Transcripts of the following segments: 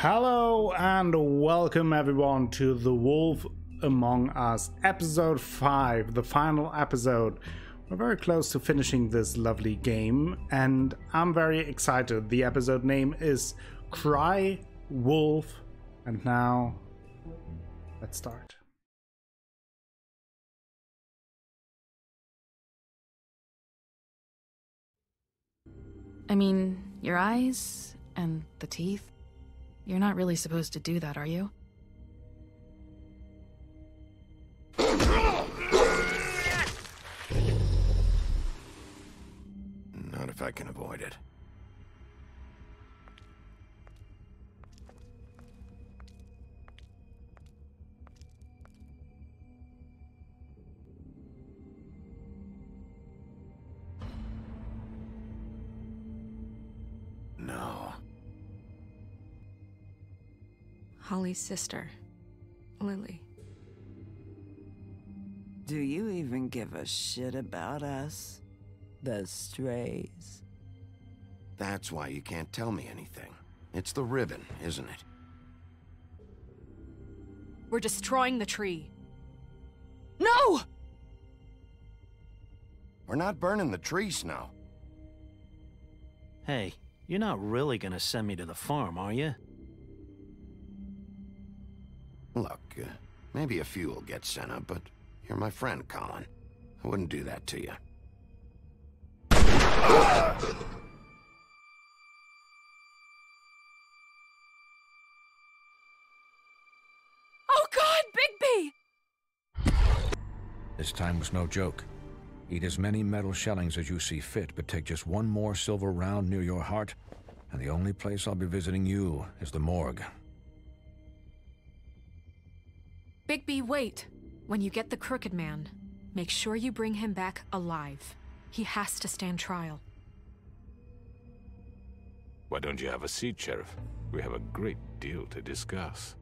Hello and welcome everyone to The Wolf Among Us episode 5, the final episode. We're very close to finishing this lovely game and I'm very excited. The episode name is Cry Wolf, and now let's start. I mean, your eyes and the teeth. You're not really supposed to do that, are you? Not if I can avoid it. No. Holly's sister, Lily. Do you even give a shit about us? The strays? That's why you can't tell me anything. It's the ribbon, isn't it? We're destroying the tree. No! We're not burning the tree, Snow. Hey, you're not really gonna send me to the farm, are you? Look, maybe a few will get sent up, but you're my friend, Colin. I wouldn't do that to you. Oh God, Bigby! This time was no joke. Eat as many metal shellings as you see fit, but take just one more silver round near your heart, and the only place I'll be visiting you is the morgue. Bigby, wait. When you get the Crooked Man, make sure you bring him back alive. He has to stand trial. Why don't you have a seat, Sheriff? We have a great deal to discuss.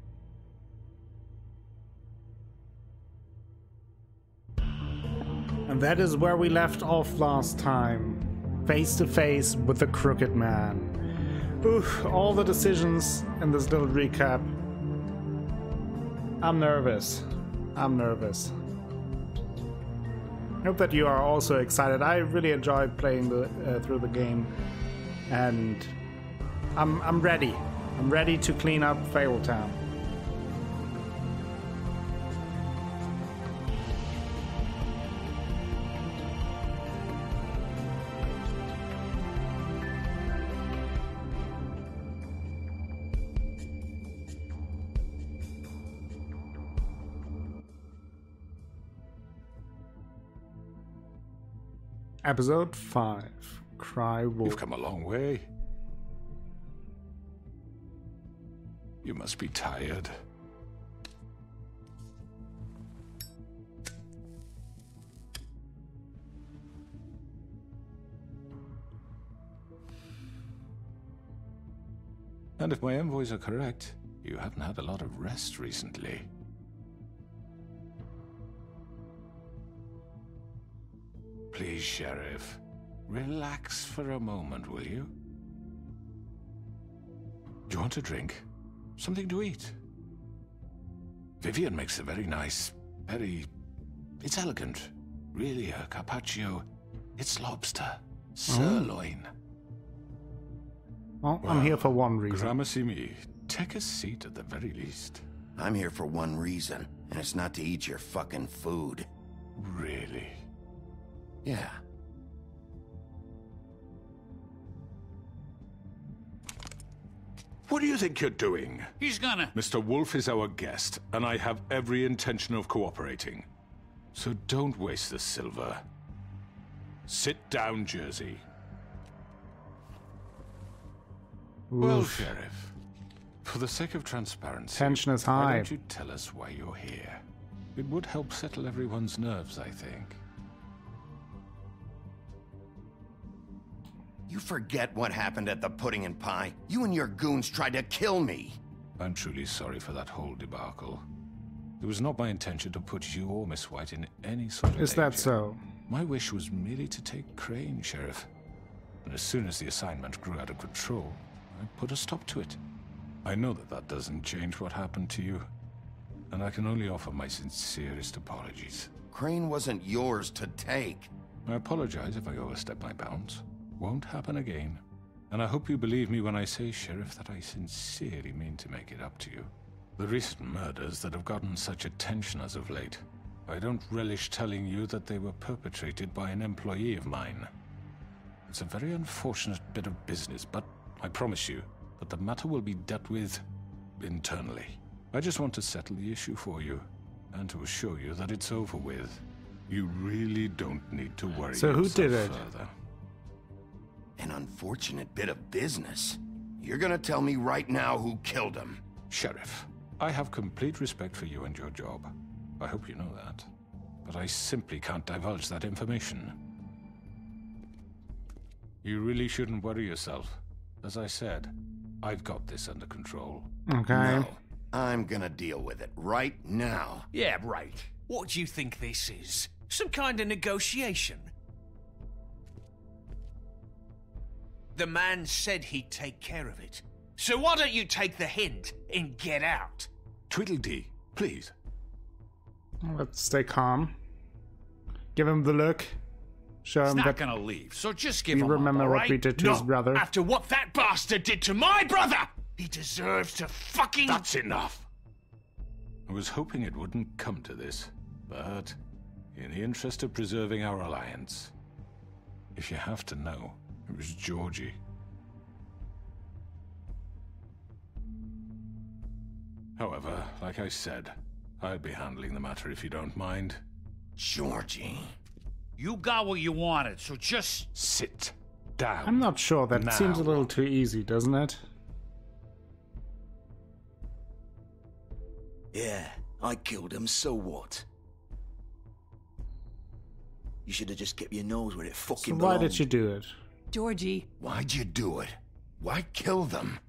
And that is where we left off last time. Face to face with the Crooked Man. Oof, all the decisions in this little recap. I'm nervous. I hope that you are also excited. I really enjoyed playing through the game, and I'm ready. I'm ready to clean up Fabletown. Episode 5, Cry Wolf. You've come a long way. You must be tired. And if my envoys are correct, you haven't had a lot of rest recently. Please, Sheriff, relax for a moment, will you? Do you want a drink? Something to eat? Vivian makes a very nice, it's elegant. Really, a carpaccio. It's lobster. Sirloin. Well, I'm here for one reason. Gramercy me. Take a seat at the very least. I'm here for one reason, and it's not to eat your fucking food. Really? Yeah. What do you think you're doing? He's gonna... Mr. Wolf is our guest, and I have every intention of cooperating. So don't waste the silver. Sit down, Jersey. Well, Sheriff, for the sake of transparency, Tension is why high. don't you tell us why you're here? It would help settle everyone's nerves, I think. You forget what happened at the Pudding and Pie? You and your goons tried to kill me. I'm truly sorry for that whole debacle. It was not my intention to put you or Miss White in any sort of Is that danger. so? My wish was merely to take Crane, Sheriff. And as soon as the assignment grew out of control, I put a stop to it. I know that that doesn't change what happened to you, and I can only offer my sincerest apologies. Crane wasn't yours to take. I apologize if I overstep my bounds. Won't happen again. And I hope you believe me when I say, Sheriff, that I sincerely mean to make it up to you. The recent murders that have gotten such attention as of late, I don't relish telling you that they were perpetrated by an employee of mine. It's a very unfortunate bit of business, but I promise you that the matter will be dealt with internally. I just want to settle the issue for you, and to assure you that it's over with. You really don't need to worry So who did it? further. An unfortunate bit of business. You're gonna tell me right now who killed him. Sheriff, I have complete respect for you and your job. I hope you know that. But I simply can't divulge that information. You really shouldn't worry yourself. As I said, I've got this under control. Okay. No, I'm gonna deal with it right now. Yeah, right. What do you think this is? Some kind of negotiation? The man said he'd take care of it. So why don't you take the hint and get out? Tweedledee, please. Let's stay calm. Give him the look. Show He's him not that gonna leave, so just give we him remember up, all what right? we did to No, his brother. after what that bastard did to my brother! He deserves to fucking... That's enough! I was hoping it wouldn't come to this, but in the interest of preserving our alliance, if you have to know, it was Georgie. However, like I said, I'll be handling the matter if you don't mind. Georgie. You got what you wanted, so just... Sit down. I'm not sure. That now. seems a little too easy, doesn't it? Yeah, I killed him, so what? You should have just kept your nose where it So fucking why belonged. did you do it? Georgie. Why'd you do it? Why kill them?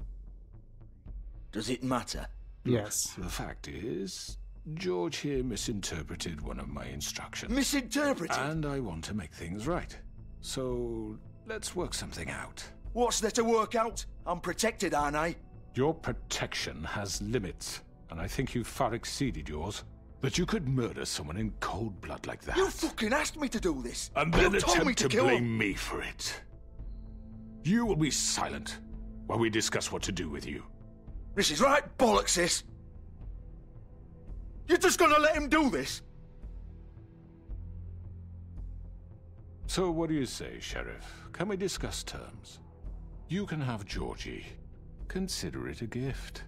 Does it matter? Yes. The fact is, George here misinterpreted one of my instructions. Misinterpreted? And I want to make things right. So, let's work something out. What's there to work out? I'm protected, aren't I? Your protection has limits, and I think you've far exceeded yours. That you could murder someone in cold blood like that. You fucking asked me to do this. And then you told me attempt to to kill blame him. me for it. You will be silent while we discuss what to do with you. This is right bollocks, this. You're just gonna let him do this? So what do you say, Sheriff? Can we discuss terms? You can have Georgie. Consider it a gift,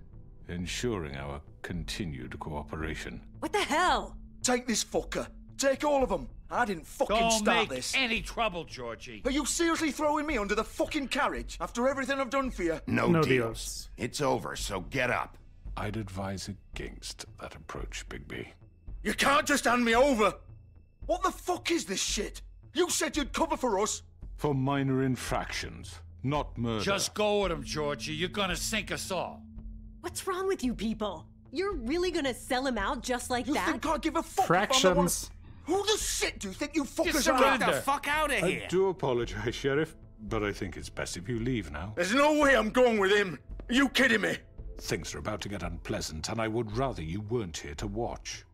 ensuring our continued cooperation. What the hell? Take this fucker. Take all of them. I didn't fucking Don't start make this. any trouble, Georgie. Are you seriously throwing me under the fucking carriage after everything I've done for you? No, No deals. deals. It's over, so get up. I'd advise against that approach, Bigby. You can't just hand me over. What the fuck is this shit? You said you'd cover for us. For minor infractions, not murder. Just go with him, Georgie. You're gonna sink us all. What's wrong with you people? You're really gonna sell him out just like You that? think I give a fuck? Fractions. Who the shit do you think you fuckers Just are? get the fuck out of here. I do apologize, Sheriff, but I think it's best if you leave now. There's no way I'm going with him. Are you kidding me? Things are about to get unpleasant, and I would rather you weren't here to watch.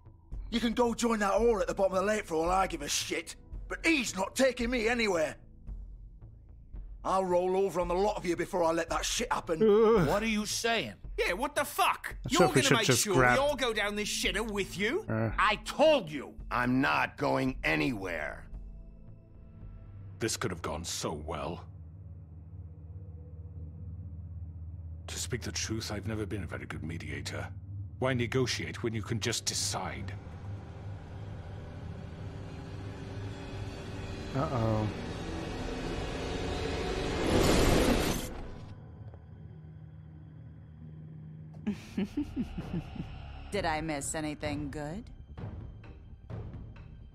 You can go join that whore at the bottom of the lake for all I give a shit. But he's not taking me anywhere. I'll roll over on the lot of you before I let that shit happen. What are you saying? Yeah, what the fuck? Not You're sure if we gonna should make just sure grab- we all go down this shitter with you? I told you. I'm not going anywhere. This could have gone so well. To speak the truth, I've never been a very good mediator. Why negotiate when you can just decide? Uh-oh. Did I miss anything good?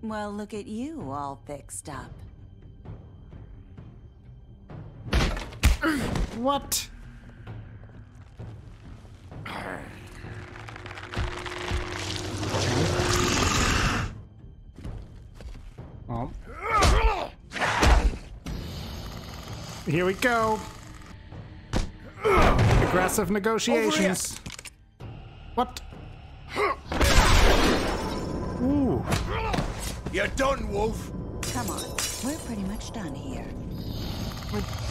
Well, look at you, all fixed up. What? Oh. Here we go. Aggressive negotiations. What? Ooh. You're done, Wolf. Come on, we're pretty much done here.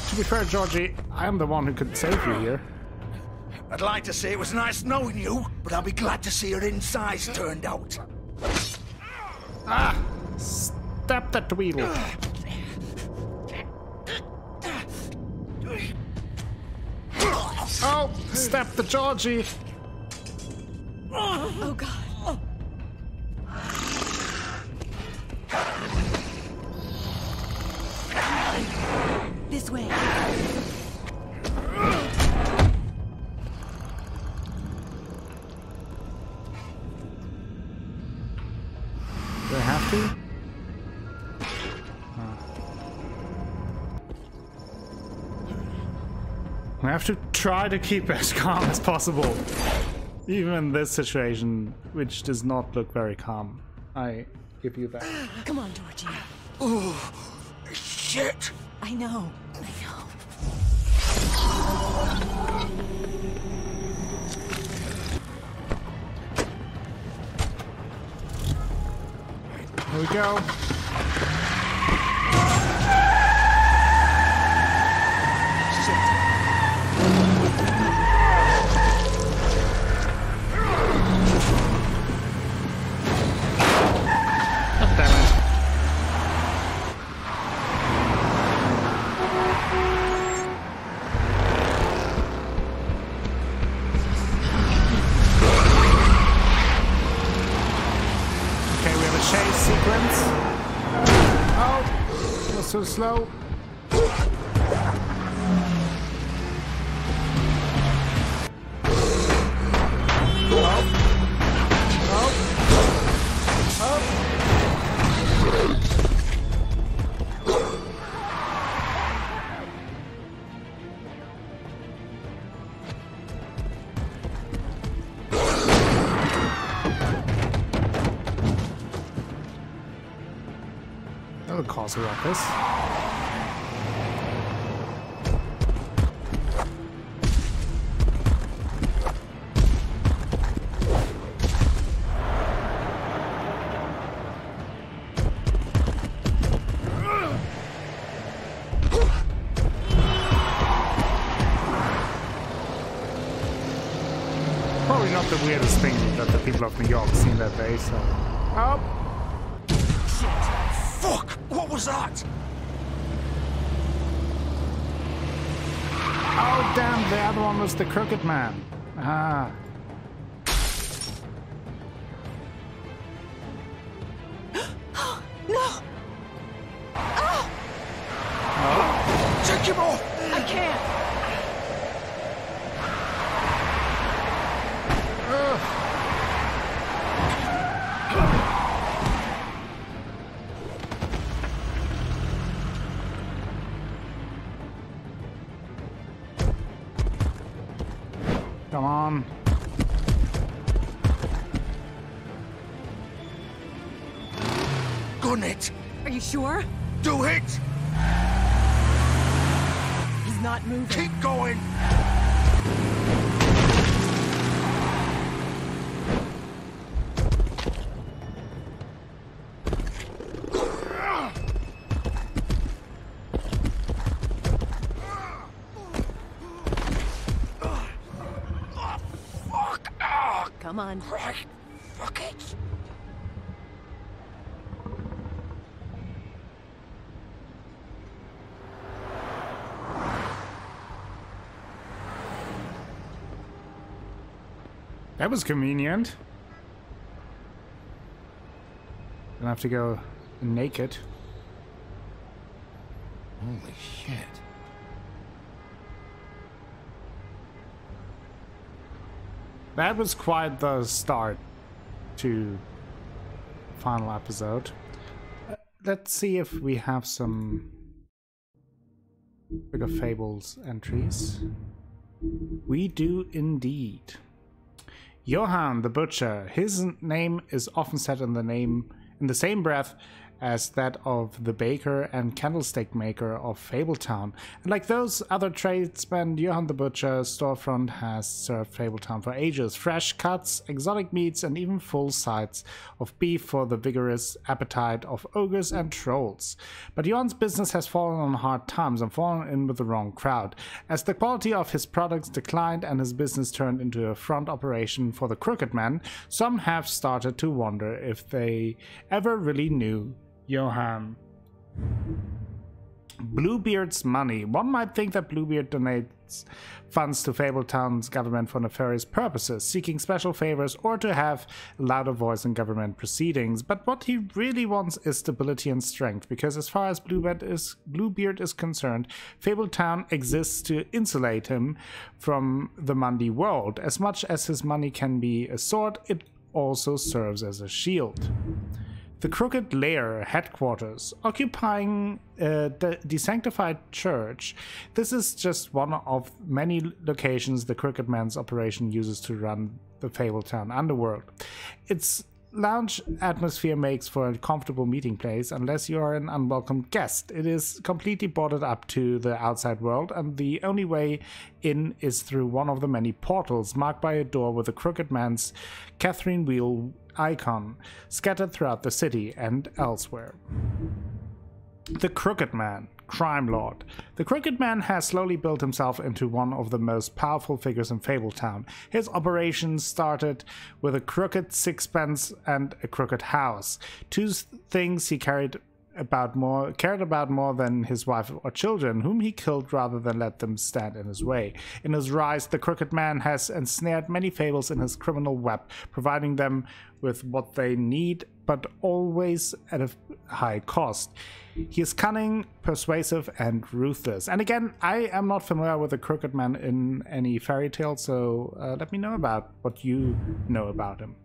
To be fair, Georgie, I am the one who could save you here. I'd like to say it was nice knowing you, but I'll be glad to see your insides turned out. Ah! Step that wheel. Oh! Step the Georgie. Oh God. This way. Do I have to? I have to try to keep as calm as possible. Even in this situation, which does not look very calm. I give you that. Come on, Georgie. Oh, shit! I know. Here we go. So slow. That'll cause a ruckus. Probably not the weirdest thing that the people of New York see in that day, so... Oh! Fuck! What was that? Oh, damn, the other one was the Crooked Man. Ah. No! Oh! Take him off! I can't! Come on. Gun it! Are you sure? Do it! He's not moving. Keep going! Come on. Right. Fuck it. That was convenient. Gonna have to go naked. Holy shit. That was quite the start to the final episode. Let's see if we have some bigger Fables entries. We do indeed. Johann the Butcher. His name is often said in the same breath as that of the baker and candlestick maker of Fabletown. And like those other tradesmen, Johann the Butcher's storefront has served Fabletown for ages. Fresh cuts, exotic meats, and even full sides of beef for the vigorous appetite of ogres and trolls. But Johann's business has fallen on hard times and fallen in with the wrong crowd. As the quality of his products declined and his business turned into a front operation for the Crooked Man, some have started to wonder if they ever really knew Johann. Bluebeard's money. One might think that Bluebeard donates funds to Fabletown's government for nefarious purposes, seeking special favors or to have a louder voice in government proceedings, but what he really wants is stability and strength, because as far as Bluebeard is concerned, Fabletown exists to insulate him from the Mundy world. As much as his money can be a sword, it also serves as a shield. The Crooked Lair headquarters, occupying the desanctified church. This is just one of many locations the Crooked Man's operation uses to run the Fabletown underworld. Its lounge atmosphere makes for a comfortable meeting place unless you are an unwelcome guest. It is completely boarded up to the outside world, and the only way in is through one of the many portals marked by a door with the Crooked Man's Catherine Wheel icon scattered throughout the city and elsewhere. The Crooked Man, crime lord. The Crooked Man has slowly built himself into one of the most powerful figures in Fabletown. His operations started with a crooked sixpence and a crooked house, two things he cared about more than his wife or children, whom he killed rather than let them stand in his way. In his rise, the Crooked Man has ensnared many Fables in his criminal web, providing them with what they need, but always at a high cost. He is cunning, persuasive, and ruthless. And again, I am not familiar with the Crooked Man in any fairy tale, so let me know about what you know about him.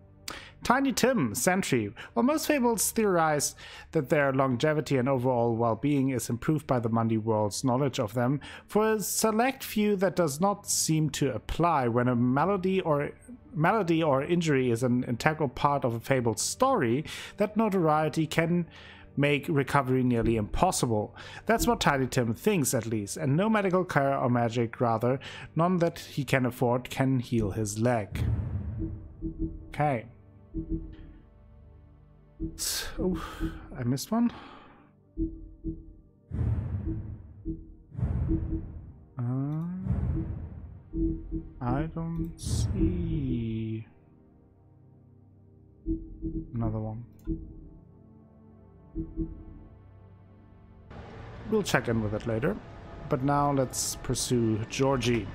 Tiny Tim, Sentry. While most fables theorize that their longevity and overall well-being is improved by the Mundy world's knowledge of them, for a select few that does not seem to apply. When a malady or injury is an integral part of a fable's story, that notoriety can make recovery nearly impossible. That's what Tiny Tim thinks, at least, and no medical care or magic, rather, none that he can afford, can heal his leg. Okay. Oh, I missed one. I don't see another one. We'll check in with it later, but now let's pursue Georgie.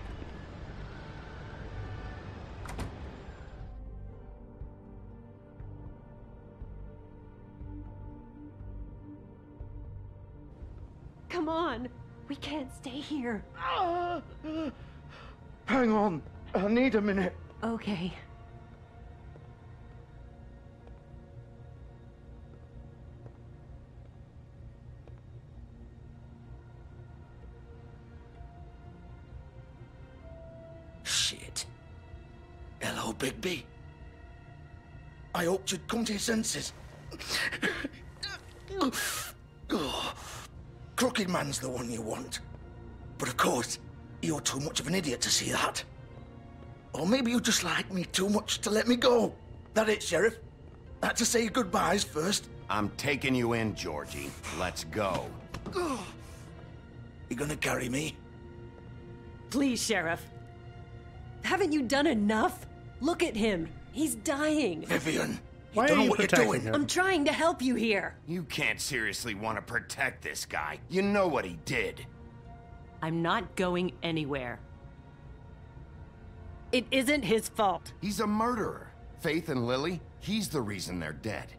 Come on, we can't stay here. Hang on, I need a minute. Okay. Shit. Hello, Bigby. I hoped you'd come to your senses. Crooked Man's the one you want. But of course, you're too much of an idiot to see that. Or maybe you just like me too much to let me go. That it, Sheriff? I had to say goodbyes first. I'm taking you in, Georgie. Let's go. You gonna carry me? Please, Sheriff. Haven't you done enough? Look at him. He's dying. Vivian, why don't are know you what you're doing. him? I'm trying to help you here. You can't seriously want to protect this guy. You know what he did. I'm not going anywhere. It isn't his fault. He's a murderer. Faith and Lily, he's the reason they're dead.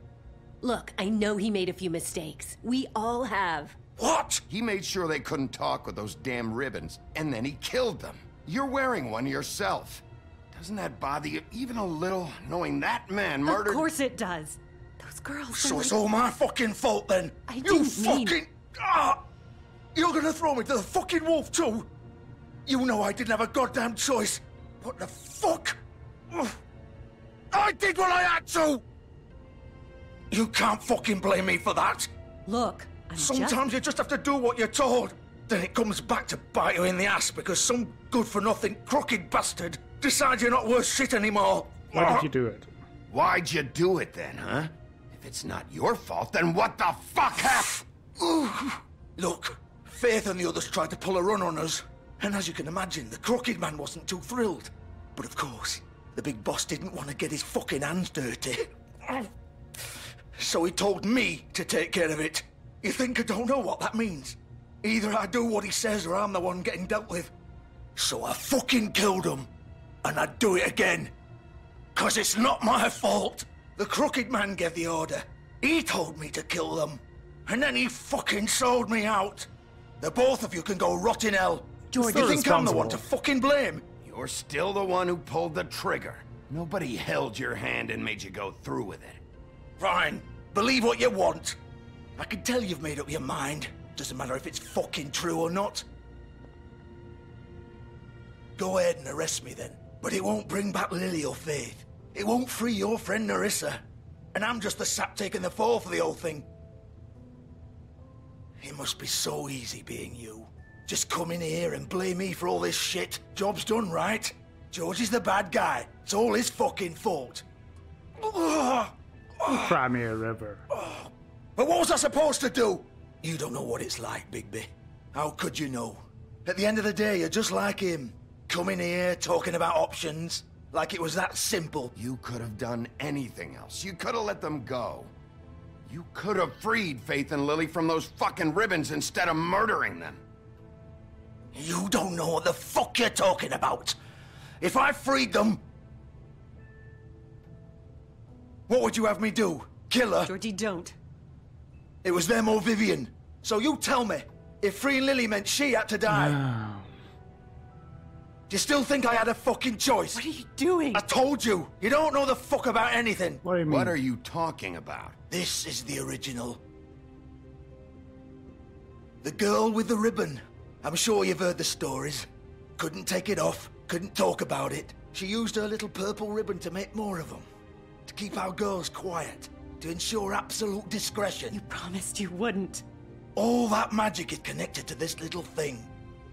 Look, I know he made a few mistakes. We all have. What? He made sure they couldn't talk with those damn ribbons, and then he killed them. You're wearing one yourself. Doesn't that bother you even a little, knowing that man murdered— Of course it does. Those girls— So it's all my fucking fault then? I You didn't mean— fucking— You're gonna throw me to the fucking wolf too? You know I didn't have a goddamn choice. What the fuck? I did what I had to! You can't fucking blame me for that. Look, Sometimes you just have to do what you're told. Then it comes back to bite you in the ass because some good-for-nothing crooked bastard decides you're not worth shit anymore. Why did you do it? Why'd you do it then, huh? If it's not your fault, then what the fuck happened? Look, Faith and the others tried to pull a run on us. And as you can imagine, the crooked man wasn't too thrilled. But of course, the big boss didn't want to get his fucking hands dirty. So he told me to take care of it. You think I don't know what that means? Either I do what he says or I'm the one getting dealt with. So I fucking killed him. And I'd do it again. 'Cause it's not my fault. The crooked man gave the order. He told me to kill them. And then he fucking sold me out. The both of you can go rot in hell. George, you think I'm the one to fucking blame? You're still the one who pulled the trigger. Nobody held your hand and made you go through with it. Fine. Believe what you want. I can tell you've made up your mind. Doesn't matter if it's fucking true or not. Go ahead and arrest me then. But it won't bring back Lily or Faith. It won't free your friend Nerissa. And I'm just the sap taking the fall for the whole thing. It must be so easy being you. Just come in here and blame me for all this shit. Job's done, right? George is the bad guy. It's all his fucking fault. Crimea River. But what was I supposed to do? You don't know what it's like, Bigby. How could you know? At the end of the day, you're just like him. Coming here, talking about options. Like it was that simple. You could have done anything else. You could have let them go. You could have freed Faith and Lily from those fucking ribbons instead of murdering them. You don't know what the fuck you're talking about. If I freed them... What would you have me do? Kill her? Georgie, don't. It was them or Vivian. So you tell me, if freeing Lily meant she had to die... No. Do you still think I had a fucking choice? What are you doing? I told you. You don't know the fuck about anything. What do you mean? What are you talking about? This is the original. The girl with the ribbon. I'm sure you've heard the stories. Couldn't take it off, couldn't talk about it. She used her little purple ribbon to make more of them. To keep our girls quiet. To ensure absolute discretion. You promised you wouldn't. All that magic is connected to this little thing.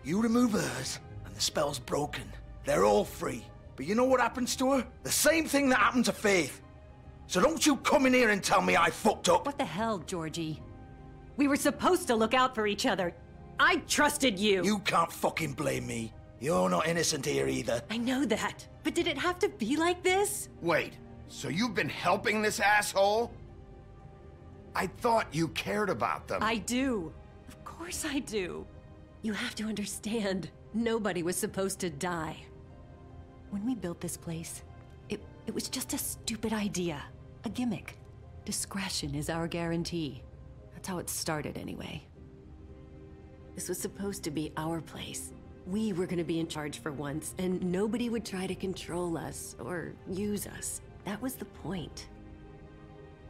You remove hers, and the spell's broken. They're all free. But you know what happens to her? The same thing that happened to Faith. So don't you come in here and tell me I fucked up. What the hell, Georgie? We were supposed to look out for each other. I trusted you. You can't fucking blame me. You're not innocent here either. I know that. But did it have to be like this? Wait, so you've been helping this asshole? I thought you cared about them. I do. Of course I do. You have to understand, nobody was supposed to die. When we built this place, it was just a stupid idea. A gimmick. Discretion is our guarantee. That's how it started anyway. This was supposed to be our place. We were gonna be in charge for once, and nobody would try to control us or use us. That was the point.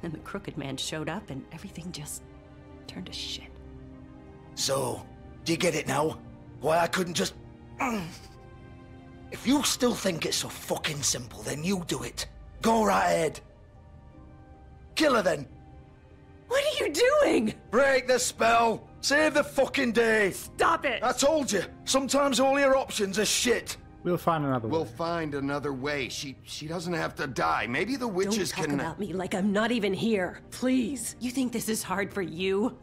Then the crooked man showed up and everything just turned to shit. So, do you get it now? Why I couldn't just... If you still think it's so fucking simple, then you do it. Go right ahead. Kill her then. What are you doing? Break the spell. Save the fucking day. Stop it. I told you. Sometimes all your options are shit. We'll find another way. We'll find another way. She doesn't have to die. Maybe the witches Don't talk can... about me like I'm not even here. Please. You think this is hard for you?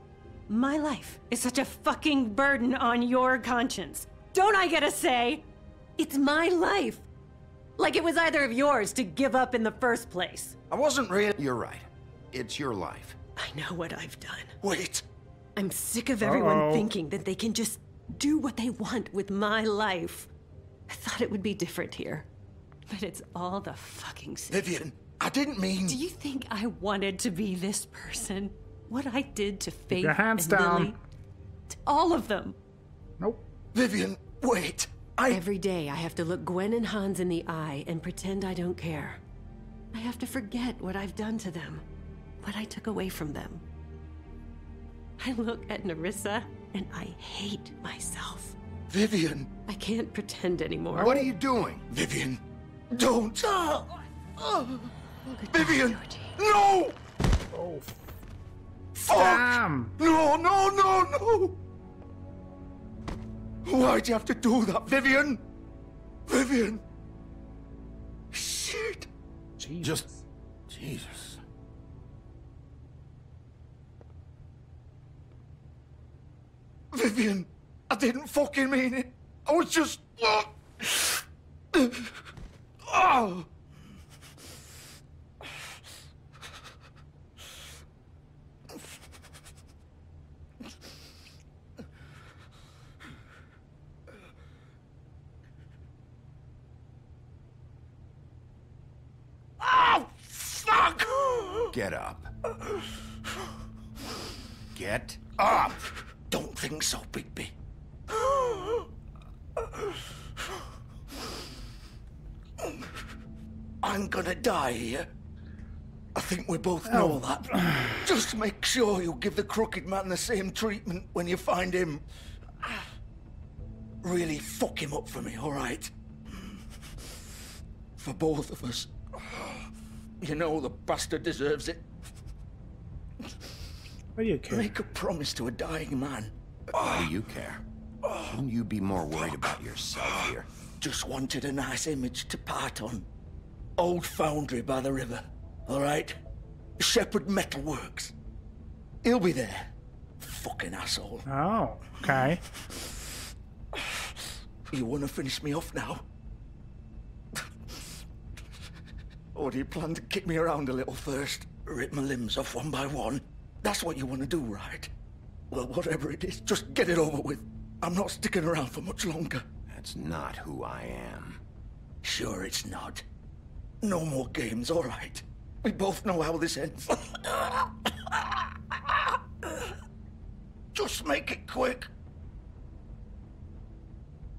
My life is such a fucking burden on your conscience. Don't I get a say? It's my life. Like it was either of yours to give up in the first place. I wasn't really... You're right. It's your life. I know what I've done. Wait. I'm sick of everyone thinking that they can just do what they want with my life. I thought it would be different here. But it's all the fucking same. Vivian, I didn't mean... Do you think I wanted to be this person? What I did to Faith your hands and down. Lily? To all of them. Nope. Vivian, wait. Every day I have to look Gwen and Hans in the eye and pretend I don't care. I have to forget what I've done to them. What I took away from them. I look at Nerissa and I hate myself. Vivian. I can't pretend anymore. What are you doing? Vivian, don't. Vivian, no! Oh, fuck! Damn! No, no, no, no! Why'd you have to do that, Vivian? Vivian! Shit! Jesus. Jesus. Vivian, I didn't fucking mean it. I was just... Oh! Oh, fuck! Get up. Get up! Don't think so, Bigby. I'm gonna die here. I think we both know that. Just make sure you give the crooked man the same treatment when you find him. Really fuck him up for me, all right? For both of us. You know the bastard deserves it. What do you care? Make a promise to a dying man. Why do you care? Shouldn't you be more worried about yourself here? Just wanted a nice image to part on. Old foundry by the river, all right? Shepherd Metalworks. He'll be there. Fucking asshole. Oh, okay. You want to finish me off now? Or do you plan to kick me around a little first? Rip my limbs off one by one? That's what you want to do, right? Well, whatever it is, just get it over with. I'm not sticking around for much longer. That's not who I am. Sure it's not. No more games, all right? We both know how this ends. Just make it quick.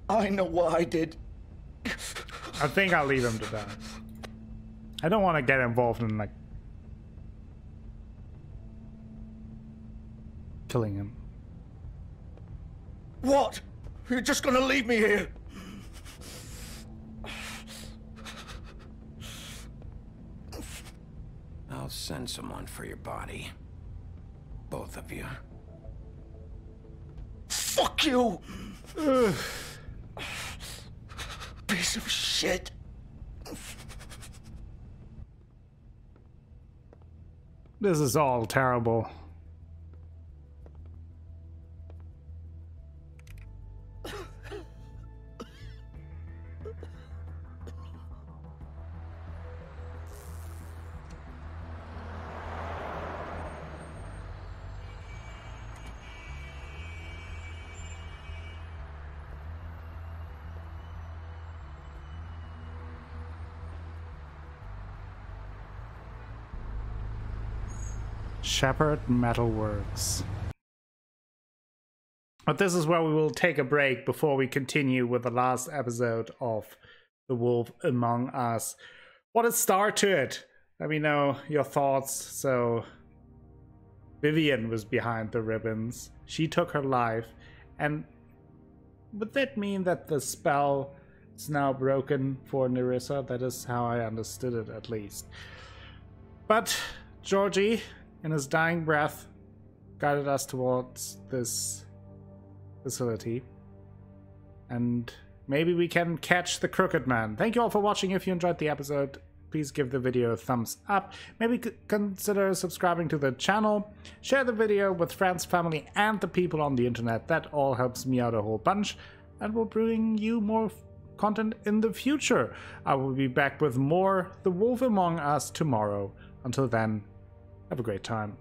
I know what I did. I think I'll leave him to die. I don't want to get involved in, like, killing him. What? You're just gonna leave me here? I'll send someone for your body. Both of you. Fuck you! Piece of shit. This is all terrible. Shepherd Metalworks. But this is where we will take a break before we continue with the last episode of The Wolf Among Us. What a start to it! Let me know your thoughts. So, Vivian was behind the ribbons. She took her life. And would that mean that the spell is now broken for Nerissa? That is how I understood it, at least. But Georgie, in his dying breath, guided us towards this facility. And maybe we can catch the Crooked Man. Thank you all for watching. If you enjoyed the episode, please give the video a thumbs up. Maybe consider subscribing to the channel. Share the video with friends, family, and the people on the internet. That all helps me out a whole bunch and will bring you more content in the future. I will be back with more The Wolf Among Us tomorrow. Until then, have a great time.